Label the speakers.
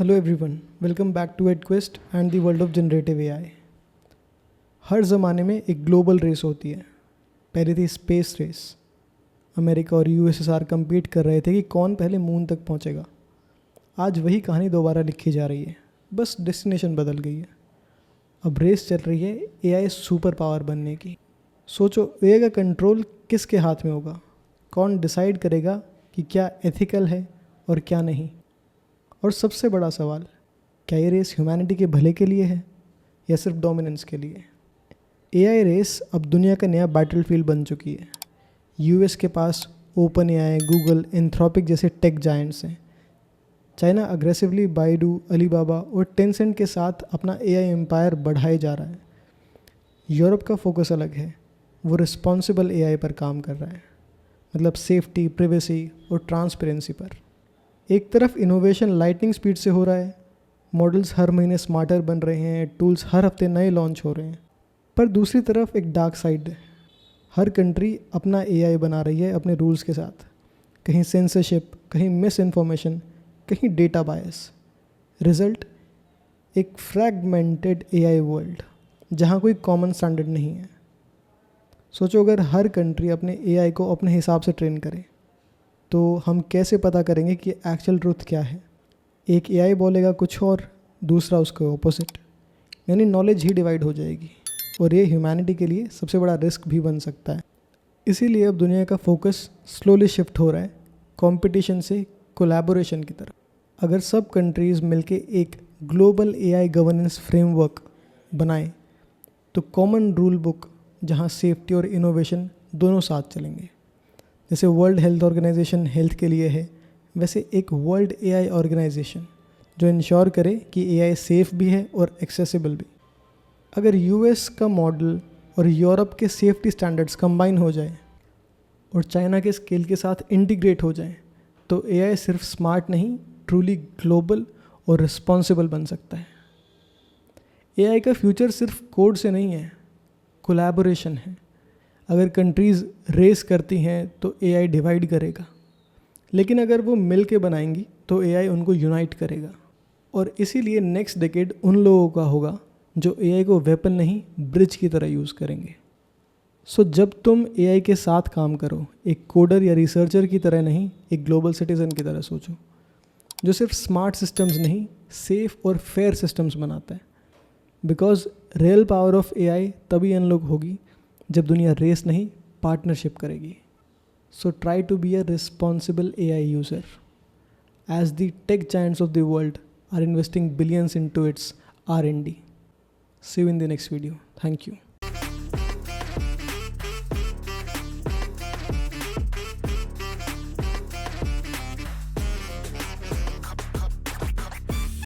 Speaker 1: Hello everyone, welcome back to Edquest and the world of generative AI. हर ज़माने में एक ग्लोबल रेस होती है। पहले थी स्पेस रेस। अमेरिका और यूएसएसआर compete कर रहे थे कि कौन पहले मून तक पहुंचेगा। आज वही कहानी दोबारा लिखी जा रही है, बस डेस्टिनेशन बदल गई है। अब रेस चल रही है एआई सुपर पावर बनने की। सोचो, एआई का कंट्रोल किसके हाथ में होगा? कौन डिसाइड करेगा कि क्या एथिकल है और क्या नहीं? और सबसे बड़ा सवाल, क्या ये रेस ह्यूमैनिटी के भले के लिए है या सिर्फ डोमिनेंस के लिए? एआई रेस अब दुनिया का नया बैटलफील्ड बन चुकी है। यूएस के पास ओपन एआई, गूगल, एंथ्रोपिक जैसे टेक जायंट्स हैं। चाइना अग्रेसिवली बाइडू, अलीबाबा और टेंसेंट के साथ अपना एआई एम्पायर बढ़ाए जा रहा है। यूरोप का फोकस अलग है, वो रिस्पॉन्सिबल एआई पर काम कर रहा है, मतलब सेफ्टी, प्राइवेसी और ट्रांसपेरेंसी पर। एक तरफ इनोवेशन लाइटनिंग स्पीड से हो रहा है, मॉडल्स हर महीने स्मार्टर बन रहे हैं, टूल्स हर हफ्ते नए लॉन्च हो रहे हैं। पर दूसरी तरफ एक डार्क साइड है। हर कंट्री अपना एआई बना रही है अपने रूल्स के साथ। कहीं सेंसरशिप, कहीं मिस इन्फॉर्मेशन, कहीं डेटा बायस। रिजल्ट, एक फ्रैगमेंटेड एआई वर्ल्ड जहाँ कोई कॉमन स्टैंडर्ड नहीं है। सोचो, अगर हर कंट्री अपने एआई को अपने हिसाब से ट्रेन करे तो हम कैसे पता करेंगे कि एक्चुअल ट्रूथ क्या है? एक एआई बोलेगा कुछ और, दूसरा उसके ऑपोजिट, यानी नॉलेज ही डिवाइड हो जाएगी। और ये ह्यूमैनिटी के लिए सबसे बड़ा रिस्क भी बन सकता है। इसीलिए अब दुनिया का फोकस स्लोली शिफ्ट हो रहा है कंपटीशन से कोलैबोरेशन की तरफ। अगर सब कंट्रीज़ मिलके एक ग्लोबल एआई गवर्नेंस फ्रेमवर्क बनाएं तो कॉमन रूल बुक जहां सेफ्टी और इनोवेशन दोनों साथ चलेंगे। जैसे वर्ल्ड हेल्थ ऑर्गेनाइजेशन हेल्थ के लिए है, वैसे एक वर्ल्ड एआई ऑर्गेनाइजेशन जो इंश्योर करे कि एआई सेफ भी है और एक्सेसिबल भी। अगर यूएस का मॉडल और यूरोप के सेफ्टी स्टैंडर्ड्स कंबाइन हो जाए और चाइना के स्केल के साथ इंटीग्रेट हो जाए तो एआई सिर्फ स्मार्ट नहीं, ट्रूली ग्लोबल और रिस्पॉन्सिबल बन सकता है। एआई का फ्यूचर सिर्फ कोड से नहीं है, कोलैबोरेशन है। अगर कंट्रीज़ रेस करती हैं तो एआई डिवाइड करेगा, लेकिन अगर वो मिल के बनाएंगी तो एआई उनको यूनाइट करेगा। और इसीलिए नेक्स्ट डेकेड उन लोगों का होगा जो एआई को वेपन नहीं, ब्रिज की तरह यूज़ करेंगे। सो जब तुम एआई के साथ काम करो, एक कोडर या रिसर्चर की तरह नहीं, एक ग्लोबल सिटीज़न की तरह सोचो, जो सिर्फ स्मार्ट सिस्टम्स नहीं, सेफ और फेयर सिस्टम्स बनाता है। Because real power of AI तभी अनलॉक होगी जब दुनिया रेस नहीं, पार्टनरशिप करेगी। So try to be a responsible AI user as the tech giants of the world are investing billions into its R&D. See you in the next video. Thank you.